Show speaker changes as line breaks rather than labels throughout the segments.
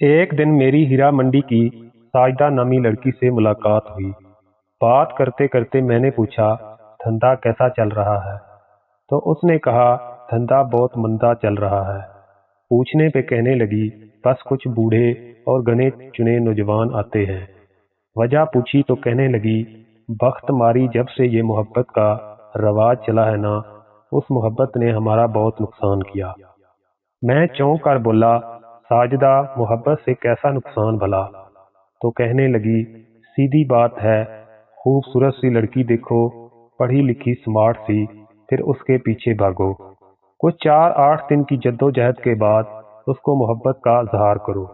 एक दिन मेरी हीरा मंडी की साजदा नामी लड़की से मुलाकात हुई। बात करते करते मैंने पूछा, धंधा कैसा चल रहा है? तो उसने कहा, धंधा बहुत मंदा चल रहा है। पूछने पे कहने लगी, बस कुछ बूढ़े और गने चुने नौजवान आते हैं। वजह पूछी तो कहने लगी, बख्त मारी जब से ये मोहब्बत का रवाज चला है ना, उस मोहब्बत ने हमारा बहुत नुकसान किया। मैं चौंक कर बोला, साजदा, मोहब्बत से कैसा नुकसान भला? तो कहने लगी, सीधी बात है, खूबसूरत सी लड़की देखो, पढ़ी लिखी स्मार्ट सी, फिर उसके पीछे भागो। कुछ 4-8 दिन की जद्दोजहद के बाद उसको मोहब्बत का इजहार करो।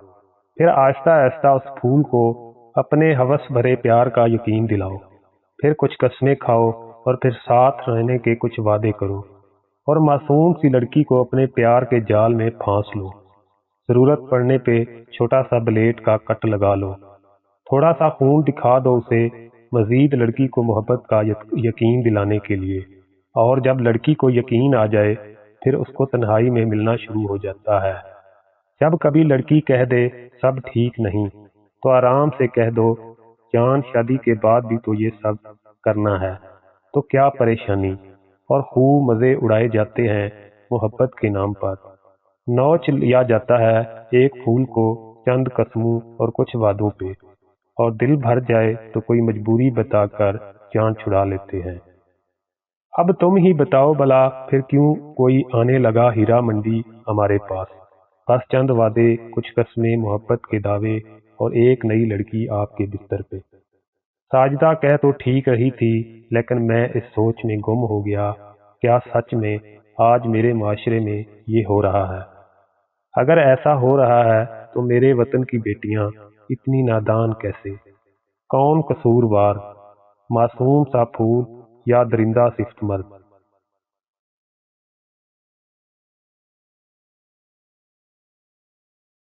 फिर आहिस्ता आहिस्ता उस फूल को अपने हवस भरे प्यार का यकीन दिलाओ। फिर कुछ कस्में खाओ और फिर साथ रहने के कुछ वादे करो और मासूम सी लड़की को अपने प्यार के जाल में फांस लो। जरूरत पड़ने पे छोटा सा ब्लेड का कट लगा लो। थोड़ा सा खून दिखा दो उसे, मजीद लड़की को मोहब्बत का यकीन दिलाने के लिए। और जब लड़की को यकीन आ जाए, फिर उसको तन्हाई में मिलना शुरू हो जाता है। जब कभी लड़की कह दे सब ठीक नहीं, तो आराम से कह दो, जान, शादी के बाद भी तो ये सब करना है, तो क्या परेशानी। और खूब मजे उड़ाए जाते हैं मोहब्बत के नाम पर। नोच लिया जाता है एक फूल को चंद कस्मों और कुछ वादों पे, और दिल भर जाए तो कोई मजबूरी बताकर जान छुड़ा लेते हैं। अब तुम ही बताओ भला, फिर क्यों कोई आने लगा हीरा मंडी हमारे पास? बस चंद वादे, कुछ कस्में, मोहब्बत के दावे और एक नई लड़की आपके बिस्तर पे। साजदा कह तो ठीक रही थी, लेकिन मैं इस सोच में गुम हो गया, क्या सच में आज मेरे माशरे में ये हो रहा है? अगर ऐसा हो रहा है तो मेरे वतन की बेटियां इतनी नादान कैसे? कौन कसूरवार, मासूम सा फूल या दरिंदा सिफ्त मर्द?